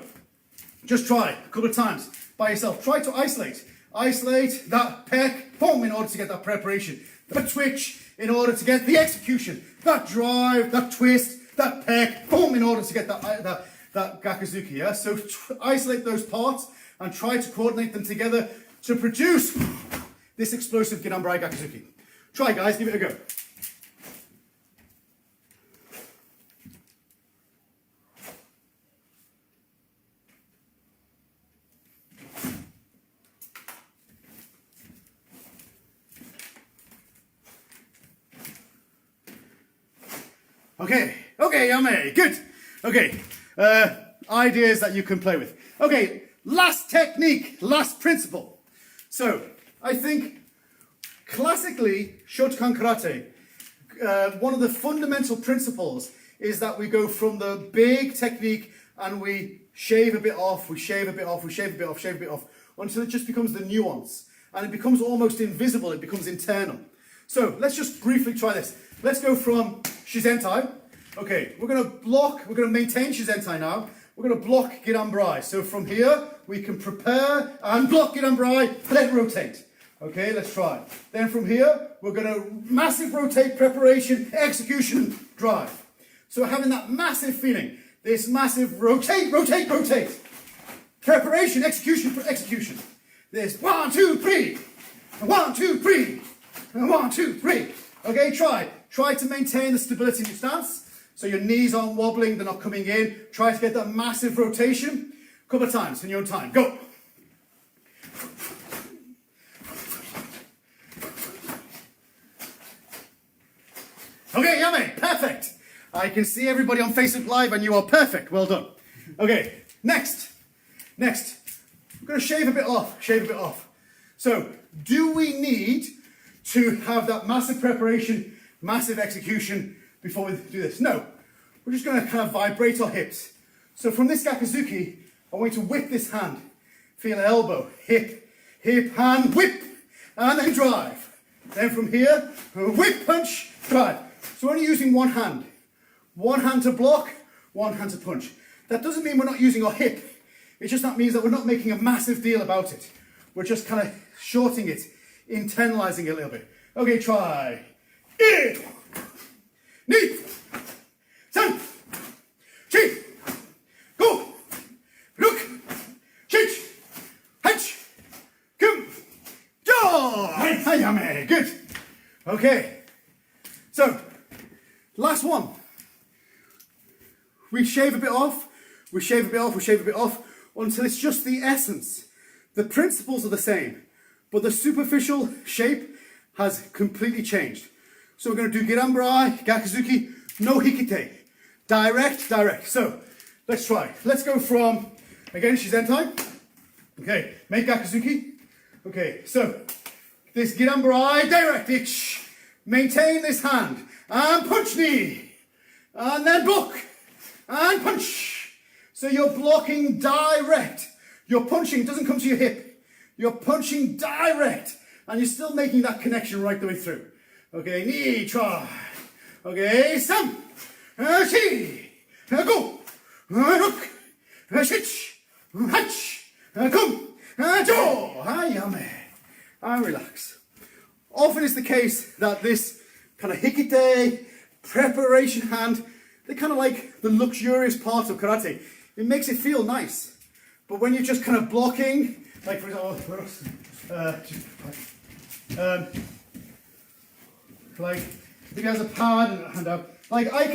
just try a couple of times by yourself. Try to isolate. Isolate that pec, boom, in order to get that preparation. The twitch, in order to get the execution. That drive, that twist, that pec, boom, in order to get that Gakuzuki, yeah? So isolate those parts and try to coordinate them together to produce this explosive Ginambarai Gakuzuki. Try, guys, give it a go. Okay, Yame, good. Okay, ideas that you can play with. Okay, last technique, last principle. So, I think classically, Shotokan Karate, one of the fundamental principles is that we go from the big technique and we shave a bit off, we shave a bit off, we shave a bit off, shave a bit off, until it just becomes the nuance. And it becomes almost invisible, it becomes internal. So, let's just briefly try this. Let's go from Shizentai. Okay, we're going to maintain Shizentai now. We're going to block Ginambarai. So from here, we can prepare and block Ginambarai, then rotate. Okay, let's try. Then from here, we're going to massive rotate, preparation, execution, drive. So having that massive feeling, this massive rotate, rotate, rotate. Preparation, execution, execution. This 1, 2, 3. 1, 2, 3. 1, 2, 3. Okay, try. Try to maintain the stability in your stance. So your knees aren't wobbling, they're not coming in. Try to get that massive rotation. A couple of times in your own time. Go. Okay, Yame, perfect. I can see everybody on Facebook Live and you are perfect. Well done. Okay, next. We're going to shave a bit off. So, do we need to have that massive preparation, massive execution before we do this? No. We're just going to kind of vibrate our hips. So from this Gakuzuki, I want you to whip this hand. Feel elbow, hip, hand, whip, and then drive. Then from here, whip, punch, drive. So we're only using one hand. One hand to block, one hand to punch. That doesn't mean we're not using our hip. It just that means that we're not making a massive deal about it. We're just kind of shorting it, internalizing it a little bit. Okay, try. 1, 2, 3, Hayame. Good. Okay. So, last one. We shave a bit off, we shave a bit off, we shave a bit off, until it's just the essence. The principles are the same, but the superficial shape has completely changed. So we're going to do Girambarai, Gakuzuki, no Hikite. Direct, direct. So, let's try. Let's go from, again, Shizentai. Okay, make Gakuzuki. Okay, so, this Girambarai, direct, itch. Maintain this hand, and punch knee, and then block. And punch. So you're blocking direct. You're punching, it doesn't come to your hip. You're punching direct. And you're still making that connection right the way through. Okay, knee, try. Okay, sam. Shi. Go. Hook. Shich. Hatch. Come. Jo. Hayame. And relax. Often it's the case that this kind of hikite preparation hand, they're kind of like the luxurious part of karate. It makes it feel nice. But when you're just kind of blocking, like for example, like if he has a pad and a hand up, like I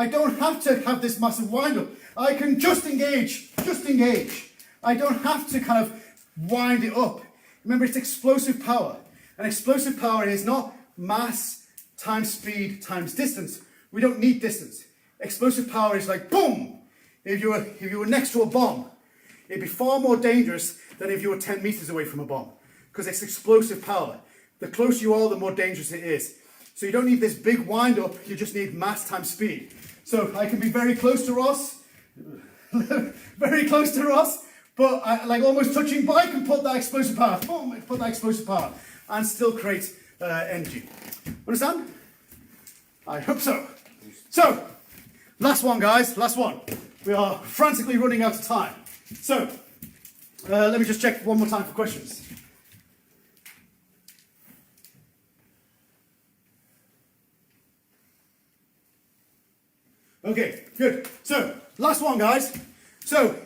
don't have to have this massive wind up. I can just engage. I don't have to kind of wind it up. Remember, it's explosive power. And explosive power is not mass times speed times distance. We don't need distance. Explosive power is like boom. If you were next to a bomb, it'd be far more dangerous than if you were 10 meters away from a bomb, because it's explosive power. The closer you are, the more dangerous it is. So you don't need this big wind up. You just need mass times speed. So I can be very close to Ross, very close to Ross, but I, like almost touching. But I can put that explosive power. Boom! I put that explosive power, and still create energy. Understand? I hope so. So, last one, guys, last one. We are frantically running out of time. So, let me just check one more time for questions. Okay, good. So, last one, guys. So,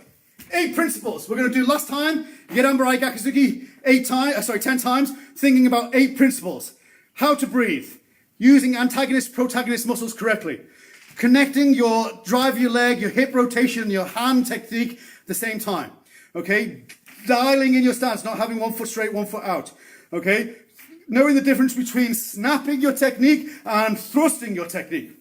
8 principles. We're going to do last time, Gerambarai Gakuzuki 10 times, thinking about 8 principles. How to breathe. Using antagonist-protagonist muscles correctly. Connecting your drive of your leg, your hip rotation, your hand technique at the same time. Okay? Dialing in your stance, not having one foot straight, one foot out. Okay? Knowing the difference between snapping your technique and thrusting your technique.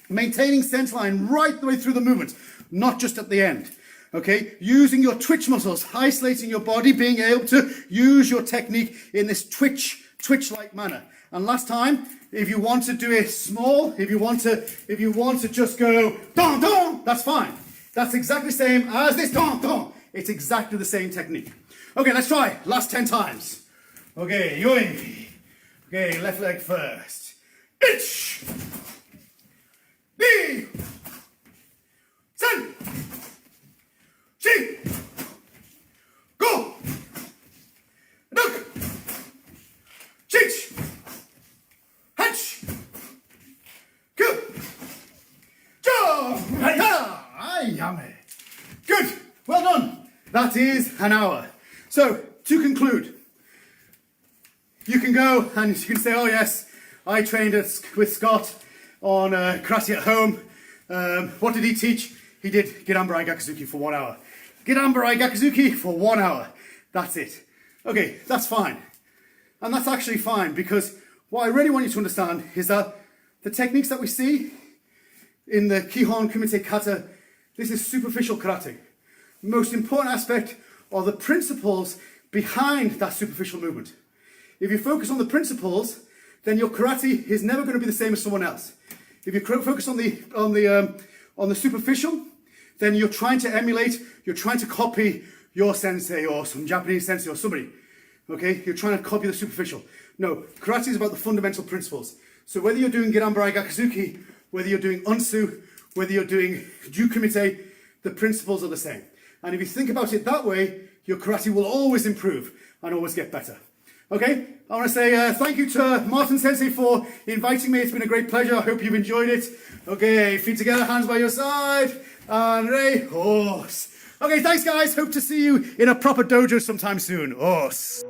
Maintaining center line right the way through the movement, not just at the end. Okay? Using your twitch muscles, isolating your body, being able to use your technique in this twitch-like manner. And last time, if you want to do it small, if you want to just go don don, that's fine. That's exactly the same as this don don. It's exactly the same technique. Okay, let's try. Last 10 times. Okay, yoi. Okay, left leg first. Ich. Ni. Sen. Shi. Go. Look. Chich. Hatch. Go. Jo. Ayame. Good. Well done. That is an hour. So, to conclude, you can go and you can say, oh yes, I trained with Scott on karate at home. What did he teach? He did Girambarai Gakuzuki for 1 hour. Girambarai Gakuzuki for 1 hour. That's it. Okay, that's fine. And that's actually fine, because what I really want you to understand is that the techniques that we see in the Kihon Kumite Kata, this is superficial karate. The most important aspect are the principles behind that superficial movement. If you focus on the principles, then your karate is never going to be the same as someone else. If you focus on the superficial, then you're trying to emulate, you're trying to copy your sensei or some Japanese sensei or somebody. Okay, you're trying to copy the superficial. No, karate is about the fundamental principles. So whether you're doing Girambarai Gakuzuki, whether you're doing Unsu, whether you're doing Ju Kumite, the principles are the same. And if you think about it that way, your karate will always improve and always get better. Okay, I want to say thank you to Martin Sensei for inviting me. It's been a great pleasure. I hope you've enjoyed it. Okay, feet together, hands by your side, and ready, horse. Okay, thanks guys. Hope to see you in a proper dojo sometime soon. Horse.